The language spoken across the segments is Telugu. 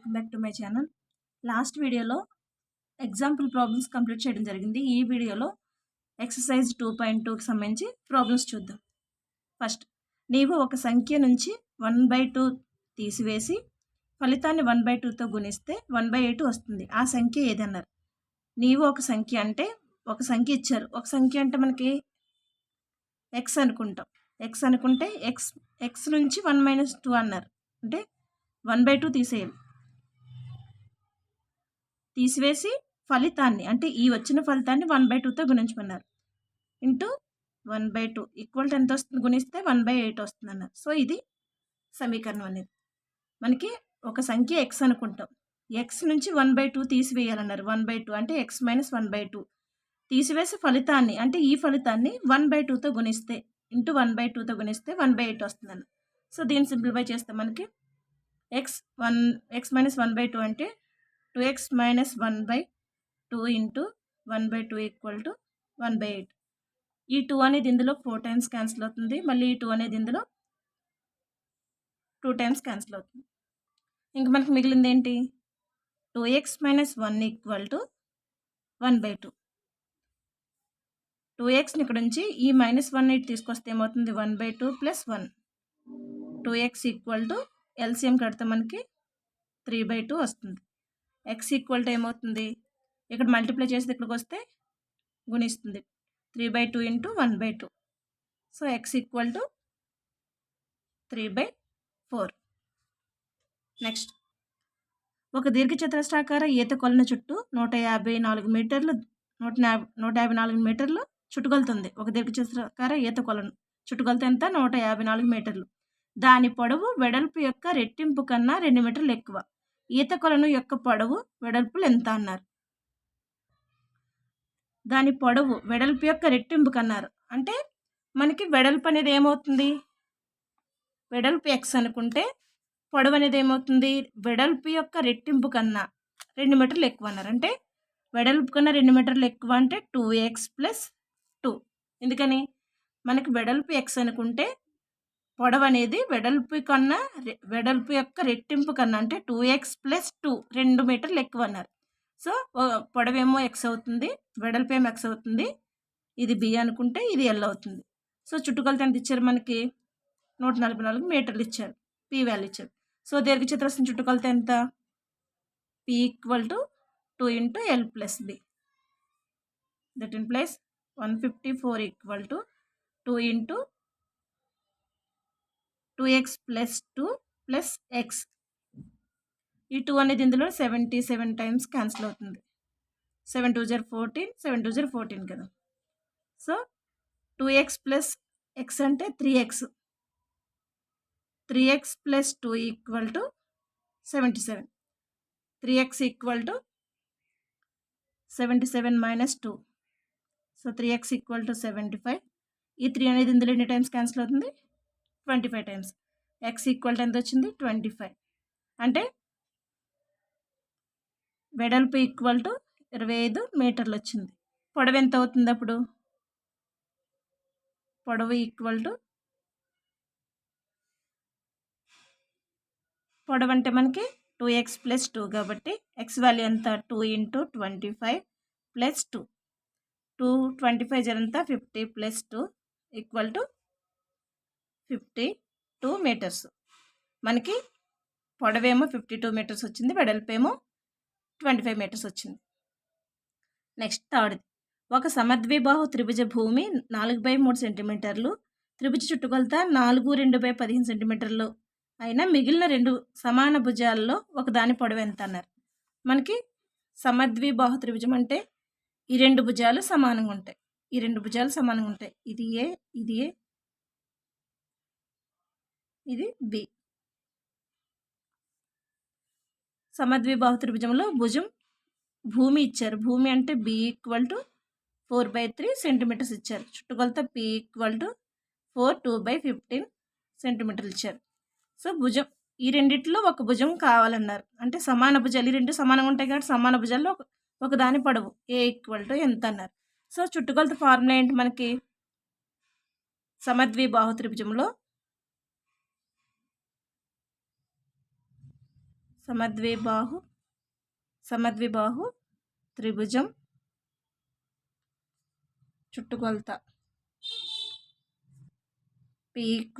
Welcome back to my channel. Last వీడియోలో ఎగ్జాంపుల్ ప్రాబ్లమ్స్ కంప్లీట్ చేయడం జరిగింది. ఈ వీడియోలో ఎక్సర్సైజ్ 2.2కి సంబంధించి ప్రాబ్లమ్స్ చూద్దాం. ఫస్ట్, నీవు ఒక సంఖ్య నుంచి 1/2 తీసివేసి ఫలితాన్ని 1/2తో గుణిస్తే 1/8 వస్తుంది. ఆ సంఖ్య ఏదన్నారు? నీవు ఒక సంఖ్య అంటే ఒక సంఖ్య ఇచ్చారు. ఒక సంఖ్య అంటే మనకి ఎక్స్ అనుకుంటాం. ఎక్స్ అనుకుంటే ఎక్స్ నుంచి 1 - 2 అన్నారు. అంటే 1/2 తీసేయాలి. తీసివేసి ఫలితాన్ని అంటే ఈ వచ్చిన ఫలితాన్ని 1/2తో గుణించమన్నారు. ఇంటూ 1/2 ఈక్వల్ టు ఎంత వస్తుంది? గుణిస్తే 1/8 వస్తుంది అన్నారు. సో ఇది సమీకరణం అనేది. మనకి ఒక సంఖ్య ఎక్స్ అనుకుంటాం. ఎక్స్ నుంచి 1/2 తీసివేయాలన్నారు. 1/2 అంటే ఎక్స్ - 1/2 తీసివేసి ఫలితాన్ని అంటే ఈ ఫలితాన్ని 1/2తో గుణిస్తే ఇంటూ 1/2తో గుణిస్తే 1/8 వస్తుందన్న. సో దీన్ని సింప్లిఫై చేస్తే మనకి ఎక్స్ - 1/2 అంటే 2x - 1/2 ఇంటూ 1/2 ఈక్వల్ టు 1/8. ఈ 2 అనేది ఇందులో 4 టైమ్స్ క్యాన్సిల్ అవుతుంది. మళ్ళీ ఈ 2 అనేది ఇందులో 2 టైమ్స్ క్యాన్సిల్ అవుతుంది. ఇంక మనకి మిగిలింది ఏంటి? 2x - 1 equal to 1/2. 2xని ఇక్కడ నుంచి ఈ -1 తీసుకొస్తే ఏమవుతుంది? 1/2 + 1. 2x ఈక్వల్ టు ఎల్సిఎం కడితే మనకి 3/2 వస్తుంది. x ఈక్వల్ టు ఏమవుతుంది? ఇక్కడ మల్టిప్లై చేసి ఇక్కడికి వస్తే గుణిస్తుంది. 3/2 into 1/2. So x equal to 3/4. Next, ఒక దీర్ఘచతురస్రాకార ఈత కొలను చుట్టూ 154 మీటర్లు చుట్టుకొలుతుంది. ఒక దీర్ఘచతురస్రాకార ఈత కొలను చుట్టుకొలత ఎంత? 154 మీటర్లు. దాని పొడవు వెడల్పు యొక్క రెట్టింపు కన్నా 2 మీటర్లు ఎక్కువ. ఈత కొలను యొక్క పొడవు వెడల్పులు ఎంత అన్నారు? దాని పొడవు వెడల్పు యొక్క రెట్టింపు కన్నారు. అంటే మనకి వెడల్పు అనేది ఏమవుతుంది? వెడల్పు ఎక్స్ అనుకుంటే పొడవు అనేది ఏమవుతుంది? వెడల్పు యొక్క రెట్టింపు కన్నా 2 మీటర్లు ఎక్కువ అన్నారు. అంటే వెడల్పు కన్నా 2 మీటర్లు ఎక్కువ అంటే 2x + 2. ఎందుకని? మనకి వెడల్పు ఎక్స్ అనుకుంటే పొడవు అనేది వెడల్పు యొక్క రెట్టింపు కన్నా అంటే 2x + 2 2 మీటర్లు ఎక్కువ అన్నారు. సో పొడవేమో ఎక్స్ అవుతుంది, వెడల్పు ఏమో ఎక్స్ అవుతుంది. ఇది బి అనుకుంటే ఇది ఎల్ అవుతుంది. సో చుట్టుకొలత ఎంత ఇచ్చారు? మనకి 144 మీటర్లు ఇచ్చారు. పి వాల్యూ ఇచ్చారు. సో దీర్ఘచతురస్రం చుట్టుకొలత ఎంత? P equal to 2 into L plus B. That implies 154 equal to 2 into 2x + 2 + x. ఈ 2 అనేది ఇందులో 77 టైమ్స్ క్యాన్సిల్ అవుతుంది. 7 × 2 = 14, 7 × 2 = 14 కదా. సో 2x + x అంటే 3x. 3x + 2 equal to 77. 3x equal to 77 - 2. So 3x equal to 75. ఈ 3 అనేది ఇందులో ఎన్ని టైమ్స్ క్యాన్సిల్ అవుతుంది? 25 టైమ్స్. x ఈక్వల్ టు ఎంత వచ్చింది? 25. అంటే వెడల్పు ఈక్వల్ టు 25 మీటర్లు వచ్చింది. పొడవు ఎంత అవుతుంది అప్పుడు? పొడవు ఈక్వల్ టు పొడవు అంటే మనకి 2x + 2 కాబట్టి x వాల్యూ ఎంత? 2 × 25 + 2. 25 జరంతా 50 + 2 ఈక్వల్ టు 52 మీటర్స్. మనకి పొడవేమో 52 మీటర్స్ వచ్చింది, వెడల్పేమో 25 మీటర్స్ వచ్చింది. నెక్స్ట్ థర్డ్, ఒక సమద్విబాహు త్రిభుజ భూమి 4/3 సెంటీమీటర్లు, త్రిభుజ చుట్టుకొలత 4, 2/15 సెంటీమీటర్లు అయినా మిగిలిన 2 సమాన భుజాల్లో ఒక దాని పొడవు ఎంత అన్నారు? మనకి సమద్విబాహు త్రిభుజం అంటే ఈ 2 భుజాలు సమానంగా ఉంటాయి. ఈ 2 భుజాలు సమానంగా ఉంటాయి. ఇది ఏ, ఇది ఏ, ఇది బి. సమద్విబాహు త్రిభుజంలో భుజం భూమి ఇచ్చారు. భూమి అంటే బి ఈక్వల్ టు 4/3 సెంటీమీటర్స్ ఇచ్చారు. చుట్టుకొలత పి ఈక్వల్ టు 4 2/15 సెంటీమీటర్లు ఇచ్చారు. సో భుజం ఈ రెండిట్లో ఒక భుజం కావాలన్నారు. అంటే సమాన భుజాలు ఈ 2 సమానంగా ఉంటాయి కాబట్టి సమాన భుజాల్లో ఒక దాని పొడవు ఏ ఈక్వల్ టు ఎంత అన్నారు. సో చుట్టుకొలత ఫార్ములా ఏంటి మనకి? సమద్విబాహు త్రిభుజం చుట్టుకొలత P =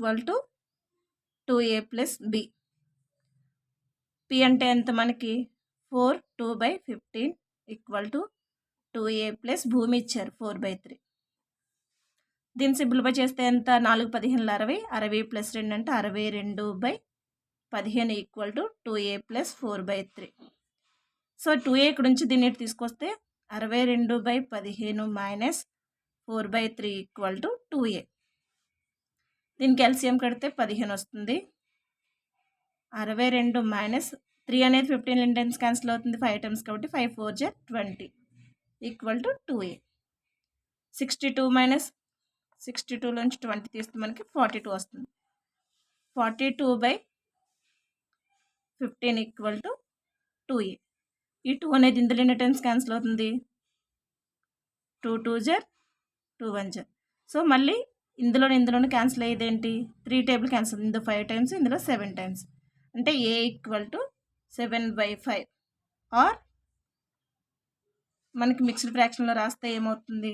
2a + b. P అంటే ఎంత మనకి 4 2/15 = 2a + భూమి ఇచ్చారు 4/3. దీన్ని సింప్లిఫై చేస్తే ఎంత 4 15 60 60 + 2 అంటే 62/15 = 2a + 4/3. సో 2a ఇక్కడ నుంచి దీన్ని తీసుకొస్తే 62/15 - 4/3 = 2a. దీనికి ఎల్సిఎం కడితే 15 వస్తుంది. 62 - 3 అనేది 15 టైమ్స్ క్యాన్సిల్ అవుతుంది 5 టైమ్స్ కాబట్టి 5 4 = 20 = 2a. 62 నుంచి 20 తీస్తే మనకి 42 వస్తుంది. 42/15 = 2a. ఈ 2 అనేది ఇందులో ఎన్ని టైమ్స్ క్యాన్సిల్ అవుతుంది 2 2 = 2 1 = సో మళ్ళీ ఇందులోని క్యాన్సిల్ అయ్యేది ఏంటి 3 టేబుల్ క్యాన్సిల్, ఇందులో 5 టైమ్స్ ఇందులో 7 టైమ్స్ అంటే a = 7/5. ఆర్ మనకి మిక్స్డ్ ఫ్రాక్షన్లో రాస్తే ఏమవుతుంది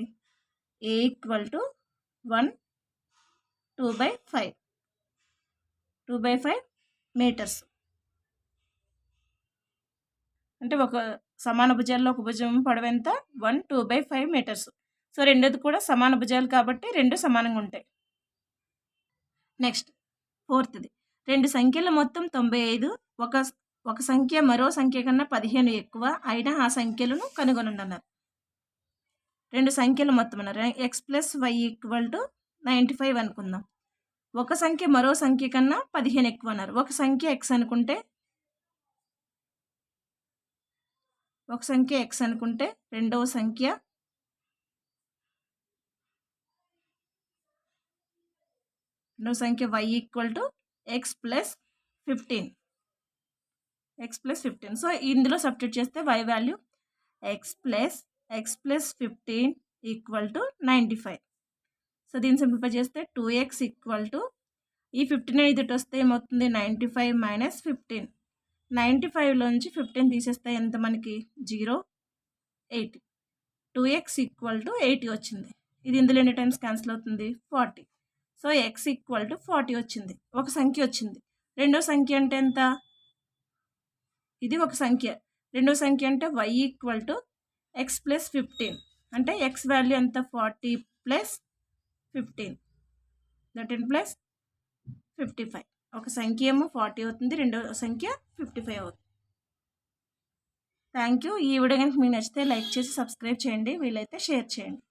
a = 1 2/5 మీటర్స్. అంటే ఒక సమాన భుజాల్లో ఒక భుజం పొడవు ఎంత 1 2/5 మీటర్స్. సో రెండోది కూడా సమాన భుజాలు కాబట్టి రెండు సమానంగా ఉంటాయి. నెక్స్ట్ 4th, 2 సంఖ్యల మొత్తం 95, ఒక సంఖ్య మరో సంఖ్య కన్నా 15 ఎక్కువ అయినా ఆ సంఖ్యలను కనుగొనండి అన్నారు. 2 సంఖ్యల మొత్తం అన్నారు. x + y = 95 అనుకుందాం. ఒక సంఖ్య మరో సంఖ్య కన్నా 15 ఎక్కువ అన్నారు. ఒక సంఖ్య x అనుకుంటే రెండవ సంఖ్య y = x + 15. సో ఇందులో సబ్స్టిట్యూట్ చేస్తే y వాల్యూ x + 15 = 95. సో దీన్ని సింప్లిఫై చేస్తే 2x = ఈ 15 అనేది ఇటు వస్తే ఏమవుతుంది 95 - 15. 95లోంచి 15 తీసేస్తే ఎంత మనకి 0 8. 2x = 80 వచ్చింది. ఇది ఇందులో ఎన్ని టైమ్స్ క్యాన్సిల్ అవుతుంది 40. సో x = 40 వచ్చింది. ఒక సంఖ్య వచ్చింది. రెండో సంఖ్య అంటే ఎంత ఇది ఒక సంఖ్య. రెండో సంఖ్య అంటే y = x + 15 అంటే x వాల్యూ ఎంత 40 + 15 + 55. ఒక సంఖ్య ఏమో 40 అవుతుంది, రెండో సంఖ్య 55 అవుతుంది. Thank you. ఈ వీడియో కనుక మీకు నచ్చితే లైక్ చేసి సబ్స్క్రైబ్ చేయండి, వీలైతే షేర్ చేయండి.